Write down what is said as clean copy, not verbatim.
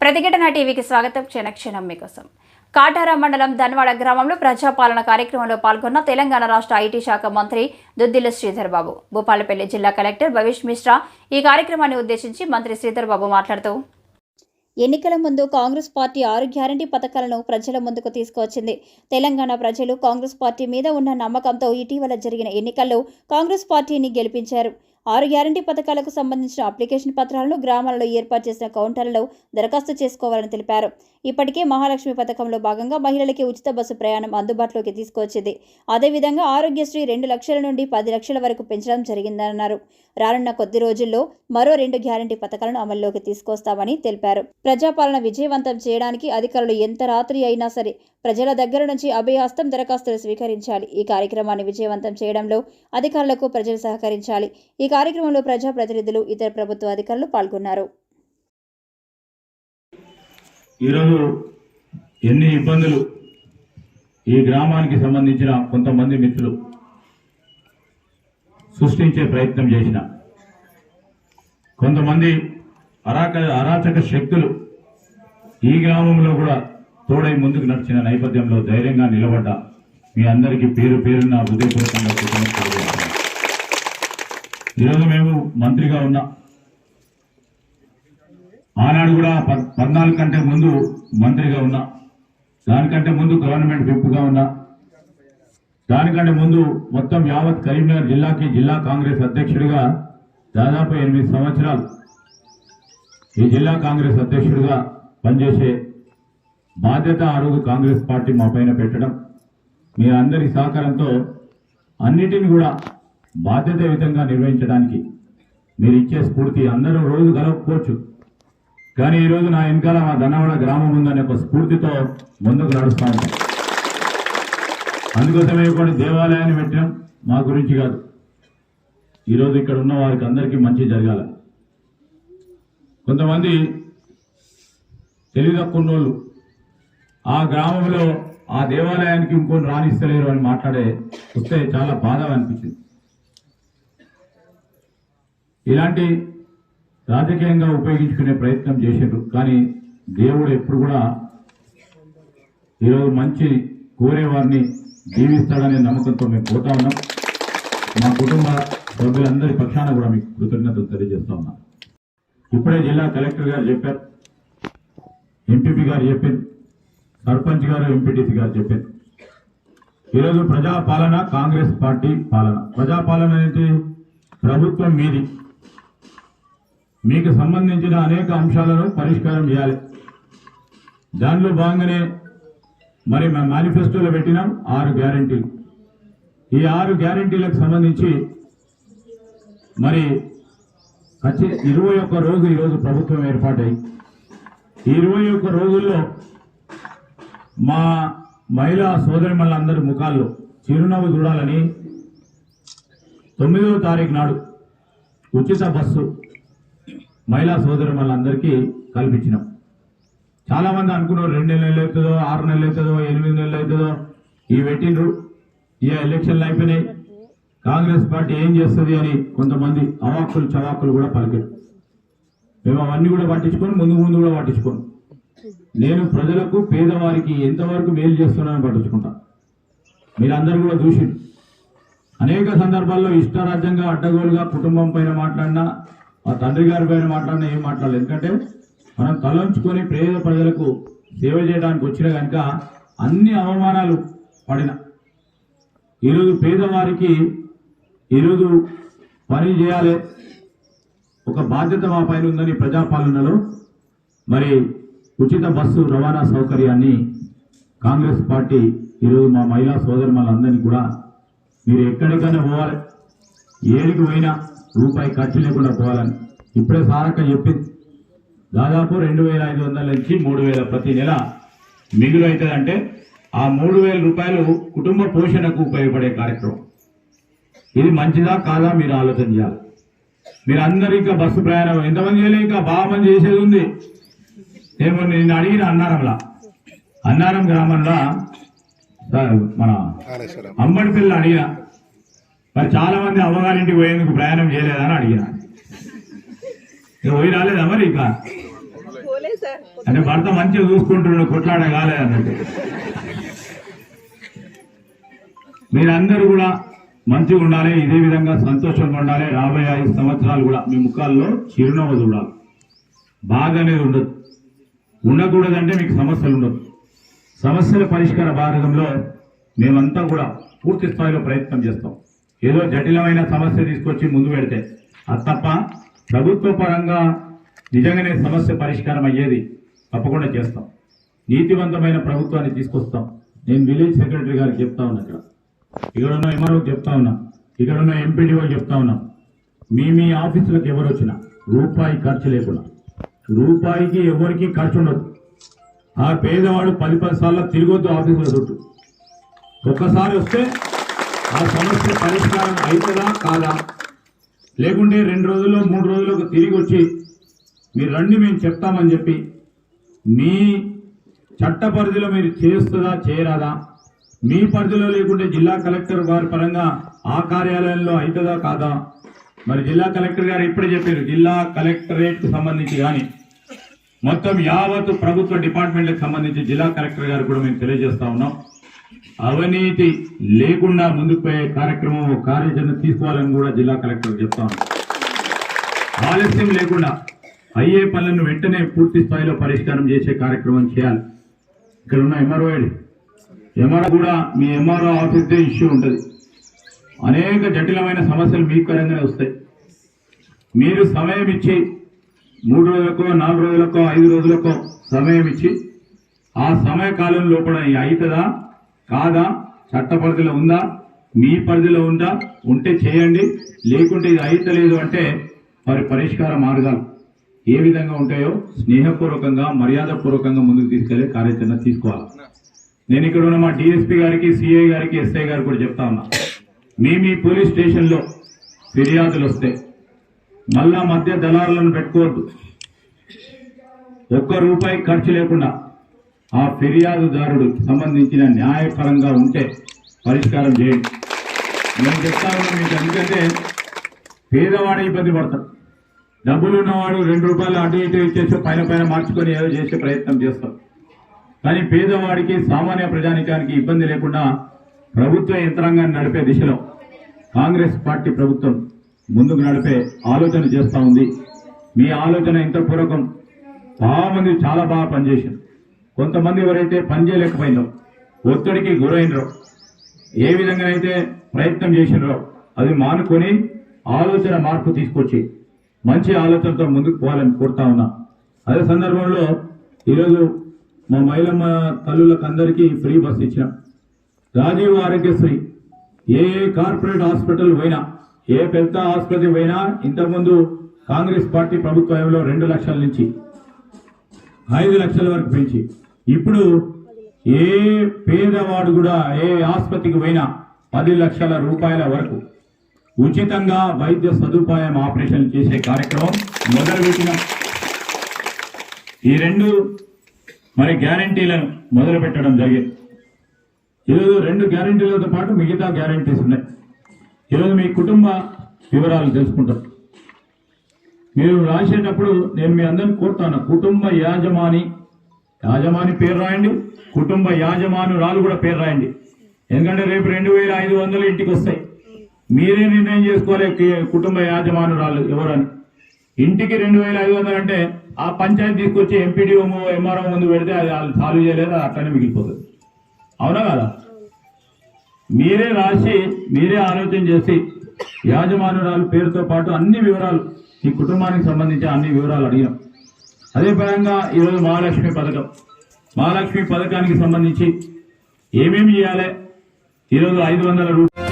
ప్రతిఘటన టీవీకి స్వాగతం. క్షణక్షణం మీకోసం. కాటార మండలం ధన్వాడ గ్రామంలో ప్రజాపాలన కార్యక్రమంలో పాల్గొన్న తెలంగాణ రాష్ట్ర ఐటీ శాఖ మంత్రి దుద్దిల్ల శ్రీధర్ బాబు. భూపాలపల్లి జిల్లా కలెక్టర్ భవిష్ మిశ్రా ఈ కార్యక్రమాన్ని ఉద్దేశించి మంత్రి శ్రీధర్ బాబు మాట్లాడుతూ, ఎన్నికల ముందు కాంగ్రెస్ పార్టీ 6 గ్యారంటీ పథకాలను ప్రజల ముందుకు తీసుకువచ్చింది. తెలంగాణ ప్రజలు కాంగ్రెస్ పార్టీ మీద ఉన్న నమ్మకంతో ఇటీవల జరిగిన ఎన్నికల్లో కాంగ్రెస్ పార్టీని గెలిపించారు. 6 గ్యారంటీ పథకాలకు సంబంధించిన అప్లికేషన్ పత్రాలను గ్రామాలలో ఏర్పాటు చేసిన కౌంటర్లలో దరఖాస్తు చేసుకోవాలని తెలిపారు. ఇప్పటికే మహాలక్ష్మి పథకంలో భాగంగా మహిళలకి ఉచిత బస్సు ప్రయాణం అందుబాటులోకి తీసుకువచ్చింది. అదేవిధంగా ఆరోగ్యశ్రీ 2 లక్షల నుండి 10 లక్షల వరకు పెంచడం జరిగిందన్నారు. రానున్న కొద్ది రోజుల్లో మరో 2 గ్యారంటీ పథకాలను అమల్లోకి తీసుకొస్తామని తెలిపారు. ప్రజాపాలన విజయవంతం చేయడానికి అధికారులు ఎంత రాత్రి అయినా సరే ప్రజల దగ్గర నుంచి అభయహస్తం దరఖాస్తులు స్వీకరించాలి. ఈ కార్యక్రమాన్ని విజయవంతం చేయడంలో అధికారులకు ప్రజలు సహకరించాలి. ఈ కార్యక్రమంలో ప్రజాప్రతినిధులు, ఇతర ప్రభుత్వ అధికారులు పాల్గొన్నారు. ఈరోజు ఎన్ని ఇబ్బందులు ఈ గ్రామానికి సంబంధించిన కొంతమంది మిత్రులు సృష్టించే ప్రయత్నం చేసిన కొంతమంది అరాచక శక్తులు ఈ గ్రామంలో కూడా తోడై ముందుకు నడిచిన నేపథ్యంలో ధైర్యంగా నిలబడ్డ మీ అందరికీ పేరు పేరున్న హృదయపూర్వకంగా కృతజ్ఞతలు తెలుపుతున్నాను. ఈరోజు మేము మంత్రిగా ఉన్నా, ఆనాడు కూడా 14 కంటే ముందు మంత్రిగా ఉన్నా, దానికంటే ముందు గవర్నమెంట్ విప్గా ఉన్నా, దానికంటే ముందు మొత్తం యావత్ కరీంనగర్ జిల్లాకి జిల్లా కాంగ్రెస్ అధ్యక్షుడిగా దాదాపు 8 సంవత్సరాలు ఈ జిల్లా కాంగ్రెస్ అధ్యక్షుడిగా పనిచేసే బాధ్యత ఆ రోజు కాంగ్రెస్ పార్టీ మా పైన పెట్టడం, మీ అందరి సహకారంతో అన్నిటిని కూడా బాధ్యతాయుతంగా నిర్వహించడానికి మీరు ఇచ్చే స్ఫూర్తి అందరూ రోజు కలవకపోవచ్చు, కానీ ఈరోజు నా వెనకాల మా ధనవాడ గ్రామం ఉందనే ఒక స్ఫూర్తితో ముందుకు నడుస్తూ ఉంటాం. అందుకోసమే కొన్ని దేవాలయాన్ని పెట్టడం మా గురించి కాదు, ఈరోజు ఇక్కడ ఉన్న వారికి అందరికీ మంచి జరగాల. కొంతమంది తెలివితక్కున్నోళ్ళు ఆ గ్రామంలో ఆ దేవాలయానికి ఇంకొని రాణిస్తలేరు అని మాట్లాడే వస్తే చాలా బాధగా అనిపించింది. ఇలాంటి రాజకీయంగా ఉపయోగించుకునే ప్రయత్నం చేశారు, కానీ దేవుడు ఎప్పుడు కూడా ఈరోజు మంచి కోరేవారిని దీవిస్తాడనే నమ్మకంతో మేము పోతా ఉన్నాం. మా కుటుంబ సభ్యులందరి పక్షాన కూడా మీకు కృతజ్ఞతలు తెలియజేస్తా ఉన్నాం. ఇప్పుడే జిల్లా కలెక్టర్ గారు చెప్పారు, ఎంపీపీ గారు చెప్పారు, సర్పంచ్ గారు, ఎంపీటీసీ గారు చెప్పారు. ఈరోజు ప్రజాపాలన కాంగ్రెస్ పార్టీ పాలన. ప్రజాపాలన అనేది ప్రభుత్వం మీది, మీకు సంబంధించిన అనేక అంశాలను పరిష్కారం చేయాలి. దానిలో భాగంగానే మరి మా మేనిఫెస్టోలో పెట్టినాం 6 గ్యారంటీలు. ఈ 6 గ్యారంటీలకు సంబంధించి మరి 21 రోజు ఈరోజు ప్రభుత్వం ఏర్పాటై ఈ 21 రోజుల్లో మా మహిళా సోదరిమణులందరి ముఖాల్లో చిరునవ్వు చూడాలని 9వ తారీఖు నాడు ఉచిత బస్సు మహిళా సోదరిమణులందరికీ కల్పించినాం. చాలా మంది అనుకున్నారు 2 నెలలు అవుతుందో, 6 నెలలు అవుతుందో, 8 నెలలు అవుతుందో, ఇవి పెట్టిండ్రు, ఇక ఎలక్షన్లు అయిపోయినాయి, కాంగ్రెస్ పార్టీ ఏం చేస్తుంది అని కొంతమంది అవాక్కులు చవాక్కులు కూడా పలికారు. మేము అవన్నీ కూడా పట్టించుకొని ముందు కూడా పట్టించుకోను. నేను ప్రజలకు, పేదవారికి ఎంతవరకు మేలు చేస్తున్నానని పట్టించుకుంటా. మీరందరూ కూడా చూసి అనేక సందర్భాల్లో ఇష్టారాజ్యంగా అడ్డగోలుగా కుటుంబం పైన మాట్లాడినా, ఆ తండ్రి గారి పైన మాట్లాడినా ఏం మాట్లాడలేదు. ఎందుకంటే మనం తలంచుకొని పేద ప్రజలకు సేవ చేయడానికి వచ్చిన కనుక అన్ని అవమానాలు పడిన ఈరోజు పేదవారికి ఈరోజు పని చేయాలి, ఒక బాధ్యత మా పైన ఉందని ప్రజాపాలనలో మరి ఉచిత బస్సు రవాణా సౌకర్యాన్ని కాంగ్రెస్ పార్టీ ఈరోజు మా మహిళా సోదరులందరినీ కూడా మీరు ఎక్కడికైనా పోవాలి, ఏడికి పోయినా రూపాయి ఖర్చు లేకుండా పోవాలని ఇప్పుడే సారక్క చెప్పింది. దాదాపు 2500 నుంచి 3000 ప్రతి నెల మిగులు అవుతుందంటే ఆ 3000 రూపాయలు కుటుంబ పోషణకు ఉపయోగపడే కార్యక్రమం. ఇది మంచిదా కాదా మీరు ఆలోచన చేయాలి. మీరు అందరూ ఇంకా బస్సు ప్రయాణం ఎంతమంది చేయలే, ఇంకా బాగా మంది చేసేది ఉంది. ఏమో నేను అడిగిన అన్నారం గ్రామంలో మన అంబడిపల్లి అడిగిన, మరి చాలా మంది అమ్మగారింటికి పోయేందుకు ప్రయాణం చేయలేదని అడిగిన. పోయి రాలేదా మరి? ఇక సార్. అంటే భర్త మంచిగా చూసుకుంటున్నాడు, కొట్లాడ కాలే అన్నట్టు. మీరందరూ కూడా మంచిగా ఉండాలి, ఇదే విధంగా సంతోషంగా ఉండాలి. రాబోయే 5 సంవత్సరాలు కూడా మీ ముఖాల్లో చిరునవ్వు చూడాలి. బాధ అనేది ఉండదు, ఉండకూడదంటే మీకు సమస్యలు ఉండదు. సమస్యల పరిష్కార భాగంలో మేమంతా కూడా పూర్తి స్థాయిలో ప్రయత్నం చేస్తాం. ఏదో జటిలమైన సమస్య తీసుకొచ్చి ముందు పెడితే అది తప్ప ప్రభుత్వ పరంగా నిజంగానే సమస్య పరిష్కారం అయ్యేది తప్పకుండా చేస్తాం. నీతివంతమైన ప్రభుత్వాన్ని తీసుకొస్తాం. నేను విలేజ్ సెక్రటరీ గారికి చెప్తా ఉన్నా, ఇక్కడ ఉన్న ఎంఆర్ఓకి చెప్తా ఉన్నా, ఇక్కడ ఉన్న ఎంపీడీఓకి చెప్తా ఉన్నా, మీ ఆఫీసులకు ఎవరు వచ్చినా రూపాయి ఖర్చు లేకుండా, రూపాయికి ఎవరికి ఖర్చు ఉండదు. ఆ పేదవాడు 10 సార్లు తిరగొద్దు ఆఫీసుల చుట్టూ. ఒక్కసారి వస్తే ఆ సమస్య పరిష్కారం అవుతుందా కాదా, లేకుంటే 2 రోజుల్లో 3 రోజులకు తిరిగి వచ్చి మీరు రండి మేము చెప్తామని చెప్పి మీ చట్ట పరిధిలో మీరు చేస్తుందా చేయరాదా, మీ పరిధిలో లేకుంటే జిల్లా కలెక్టర్ వారి పరంగా ఆ కార్యాలయంలో అవుతుందా కాదా. మరి జిల్లా కలెక్టర్ గారు ఇప్పుడే చెప్పారు, జిల్లా కలెక్టరేట్ కు సంబంధించి కానీ మొత్తం యావత్ ప్రభుత్వ డిపార్ట్మెంట్లకు సంబంధించి జిల్లా కలెక్టర్ గారు కూడా మేము తెలియజేస్తా ఉన్నాం. అవినీతి లేకుండా ముందుకు పోయే కార్యక్రమం కార్యాచరణ తీసుకోవాలని కూడా జిల్లా కలెక్టర్ చెప్తా ఉన్నాం. ఆలస్యం లేకుండా అయ్యే పనులను వెంటనే పూర్తి స్థాయిలో పరిష్కారం చేసే కార్యక్రమం చేయాలి. ఇక్కడ ఉన్న ఎంఆర్ఓ కూడా మీ ఎంఆర్ఓ ఆఫీస్దే ఇష్యూ ఉంటుంది. అనేక జటిలమైన సమస్యలు మీ పరంగానే వస్తాయి. మీరు సమయం ఇచ్చి 3 రోజులకో 4 రోజులకో 5 రోజులకో సమయం ఇచ్చి ఆ సమయ కాలం లోపల అవుతుందా కాదా, చట్ట పరిధిలో ఉందా, మీ పరిధిలో ఉందా, ఉంటే చేయండి, లేకుంటే ఇది అయితలేదు అంటే మరి పరిష్కార మార్గాలు ఏ విధంగా ఉంటాయో స్నేహపూర్వకంగా మర్యాదపూర్వకంగా ముందుకు తీసుకెళ్లే కార్యాచరణ తీసుకోవాలి. నేను ఇక్కడ ఉన్న మా డిఎస్పీ గారికి, సిఐ గారికి, ఎస్ఐ గారికి కూడా చెప్తా ఉన్నా, మీ పోలీస్ స్టేషన్లో ఫిర్యాదులు వస్తే మళ్ళా మధ్య దళారులను పెట్టుకోవద్దు. ₹1 ఖర్చు లేకుండా ఆ ఫిర్యాదుదారుడు సంబంధించిన న్యాయపరంగా ఉంటే పరిష్కారం చేయండి. నేను చెప్తా ఉన్నా మీకు, ఎందుకంటే పేదవాడు ఇబ్బంది పడతాడు. డబ్బులు ఉన్నవాడు ₹2 అటు ఇటు ఇచ్చేసి పైన మార్చుకొని ఏదో చేసే ప్రయత్నం చేస్తాం. కానీ పేదవాడికి, సామాన్య ప్రజానికానికి ఇబ్బంది లేకుండా ప్రభుత్వ యంత్రాంగాన్ని నడిపే దిశలో కాంగ్రెస్ పార్టీ ప్రభుత్వం ముందుకు నడిపే ఆలోచన చేస్తూ ఉంది. మీ ఆలోచన ఇంత పూర్వకం మంది చాలా బాగా పనిచేశారు. కొంతమంది ఎవరైతే పనిచేయలేకపోయిందో, ఒత్తిడికి గురైనరో, ఏ విధంగా అయితే ప్రయత్నం చేసినారో అది మానుకొని ఆలోచన మార్పు తీసుకొచ్చి మంచి ఆలోచనతో ముందుకు పోవాలని కోరుతా ఉన్నా. అదే సందర్భంలో ఈరోజు మా మహిళమ్మ తల్లులకు అందరికీ ఫ్రీ బస్ ఇచ్చినాం. రాజీవ్ ఆరోగ్యశ్రీ ఏ కార్పొరేట్ హాస్పిటల్ పోయినా, ఏ పెద్ద ఆసుపత్రి పోయినా ఇంతకుముందు కాంగ్రెస్ పార్టీ ప్రభుత్వంలో 2 లక్షల నుంచి 5 లక్షల వరకు పెంచి ఇప్పుడు ఏ పేదవాడు కూడా ఏ ఆసుపత్రికి పోయినా 10 లక్షల రూపాయల వరకు ఉచితంగా వైద్య సదుపాయం ఆపరేషన్ చేసే కార్యక్రమం మొదలుపెట్టినాం. ఈ 2 మరి గ్యారంటీలను మొదలు పెట్టడం జరిగింది. ఈరోజు 2 గ్యారంటీలతో పాటు మిగతా గ్యారంటీస్ ఉన్నాయి. ఈరోజు మీ కుటుంబ వివరాలు తెలుసుకుంటాం. మీరు రాసేటప్పుడు నేను మీ అందరిని కోరుతాను, కుటుంబ యాజమాని పేరు రాయండి, కుటుంబ యాజమానురాలు కూడా పేరు రాయండి. ఎందుకంటే రేపు 2500 ఇంటికి వస్తాయి. మీరే నిర్ణయం చేసుకోవాలి కుటుంబ యాజమానురాలు ఎవరని. ఇంటికి 2500 అంటే ఆ పంచాయతీ తీసుకొచ్చి ఎంపీడీఓ ఎంఆర్ఓ ముందు పెడితే అది వాళ్ళు సాల్వ్ చేయలేదు, అది అట్లనే మిగిలిపోతుంది. అవునా కదా? మీరే రాసి మీరే ఆలోచన చేసి యాజమానురాలు పేరుతో పాటు అన్ని వివరాలు, ఈ కుటుంబానికి సంబంధించి అన్ని వివరాలు అడిగాం. అదే పరంగా ఈరోజు మహాలక్ష్మి పథకానికి సంబంధించి ఏమేమి చేయాలి, ఈరోజు 500 రూపాయలు